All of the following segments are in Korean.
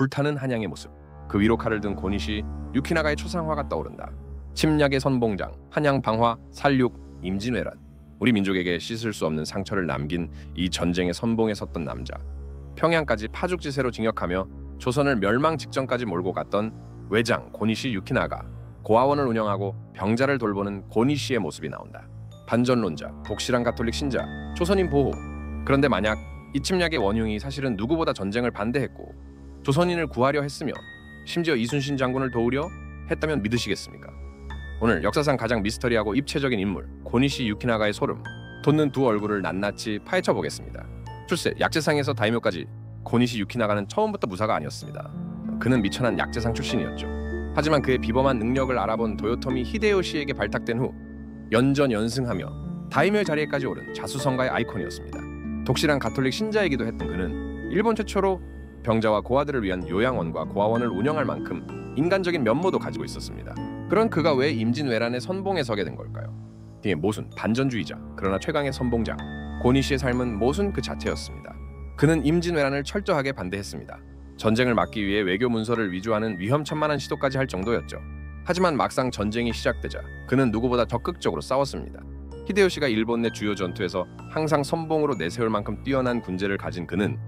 불타는 한양의 모습. 그 위로 칼을 든 고니시 유키나가의 초상화가 떠오른다. 침략의 선봉장, 한양 방화, 살육, 임진왜란. 우리 민족에게 씻을 수 없는 상처를 남긴 이 전쟁의 선봉에 섰던 남자. 평양까지 파죽지세로 징역하며 조선을 멸망 직전까지 몰고 갔던 외장 고니시 유키나가. 고아원을 운영하고 병자를 돌보는 고니시의 모습이 나온다. 반전론자, 독실한 가톨릭 신자, 조선인 보호. 그런데 만약 이 침략의 원흉이 사실은 누구보다 전쟁을 반대했고 조선인을 구하려 했으며 심지어 이순신 장군을 도우려 했다면 믿으시겠습니까? 오늘 역사상 가장 미스터리하고 입체적인 인물 고니시 유키나가의 소름 돋는 두 얼굴을 낱낱이 파헤쳐 보겠습니다. 출세 약재상에서 다이묘까지 고니시 유키나가는 처음부터 무사가 아니었습니다. 그는 미천한 약재상 출신이었죠. 하지만 그의 비범한 능력을 알아본 도요토미 히데요시에게 발탁된 후 연전연승하며 다이묘의 자리에까지 오른 자수성가의 아이콘이었습니다. 독실한 가톨릭 신자이기도 했던 그는 일본 최초로 병자와 고아들을 위한 요양원과 고아원을 운영할 만큼 인간적인 면모도 가지고 있었습니다. 그런 그가 왜 임진왜란의 선봉에 서게 된 걸까요? 뒤에 모순, 반전주의자, 그러나 최강의 선봉자 고니시의 삶은 모순 그 자체였습니다. 그는 임진왜란을 철저하게 반대했습니다. 전쟁을 막기 위해 외교 문서를 위조하는 위험천만한 시도까지 할 정도였죠. 하지만 막상 전쟁이 시작되자 그는 누구보다 적극적으로 싸웠습니다. 히데요시가 일본 내 주요 전투에서 항상 선봉으로 내세울 만큼 뛰어난 군제를 가진 그는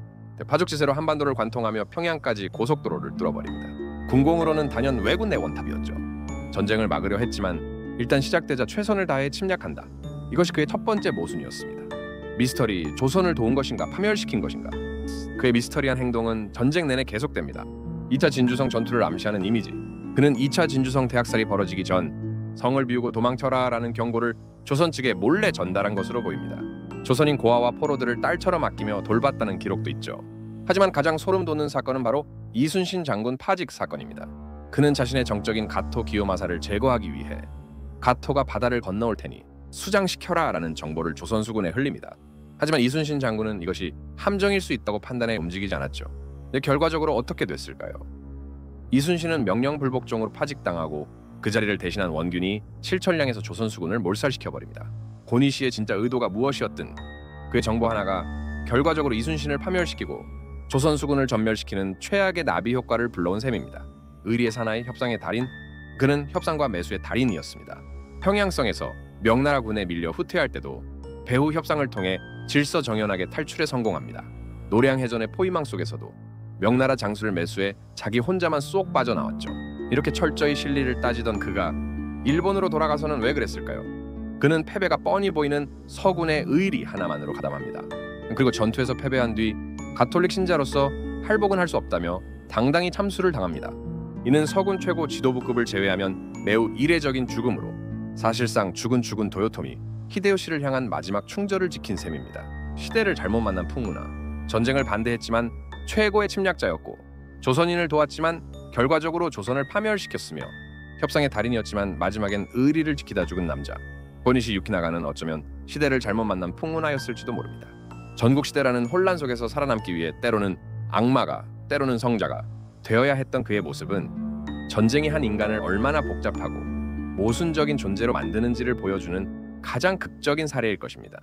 파죽지세로 한반도를 관통하며 평양까지 고속도로를 뚫어버립니다. 군공으로는 단연 왜군 내 원탑이었죠. 전쟁을 막으려 했지만 일단 시작되자 최선을 다해 침략한다. 이것이 그의 첫 번째 모순이었습니다. 미스터리, 조선을 도운 것인가 파멸시킨 것인가? 그의 미스터리한 행동은 전쟁 내내 계속됩니다. 2차 진주성 전투를 암시하는 이미지. 그는 2차 진주성 대학살이 벌어지기 전 성을 비우고 도망쳐라 라는 경고를 조선 측에 몰래 전달한 것으로 보입니다. 조선인 고아와 포로들을 딸처럼 아끼며 돌봤다는 기록도 있죠. 하지만 가장 소름 돋는 사건은 바로 이순신 장군 파직 사건입니다. 그는 자신의 정적인 가토 기요마사를 제거하기 위해 가토가 바다를 건너올 테니 수장시켜라 라는 정보를 조선 수군에 흘립니다. 하지만 이순신 장군은 이것이 함정일 수 있다고 판단해 움직이지 않았죠. 근데 결과적으로 어떻게 됐을까요? 이순신은 명령불복종으로 파직당하고 그 자리를 대신한 원균이 칠천량에서 조선 수군을 몰살시켜버립니다. 고니시의 진짜 의도가 무엇이었든 그의 정보 하나가 결과적으로 이순신을 파멸시키고 조선 수군을 전멸시키는 최악의 나비 효과를 불러온 셈입니다. 의리의 사나이, 협상의 달인. 그는 협상과 매수의 달인이었습니다. 평양성에서 명나라군에 밀려 후퇴할 때도 배후 협상을 통해 질서정연하게 탈출에 성공합니다. 노량해전의 포위망 속에서도 명나라 장수를 매수해 자기 혼자만 쏙 빠져나왔죠. 이렇게 철저히 실리를 따지던 그가 일본으로 돌아가서는 왜 그랬을까요? 그는 패배가 뻔히 보이는 서군의 의리 하나만으로 가담합니다. 그리고 전투에서 패배한 뒤 가톨릭 신자로서 할복은 할 수 없다며 당당히 참수를 당합니다. 이는 서군 최고 지도부급을 제외하면 매우 이례적인 죽음으로 사실상 죽은 도요토미 히데요시를 향한 마지막 충절을 지킨 셈입니다. 시대를 잘못 만난 풍문아. 전쟁을 반대했지만 최고의 침략자였고 조선인을 도왔지만 결과적으로 조선을 파멸시켰으며 협상의 달인이었지만 마지막엔 의리를 지키다 죽은 남자 고니시 유키나가는 어쩌면 시대를 잘못 만난 풍문아였을지도 모릅니다. 전국시대라는 혼란 속에서 살아남기 위해 때로는 악마가 때로는 성자가 되어야 했던 그의 모습은 전쟁이 한 인간을 얼마나 복잡하고 모순적인 존재로 만드는지를 보여주는 가장 극적인 사례일 것입니다.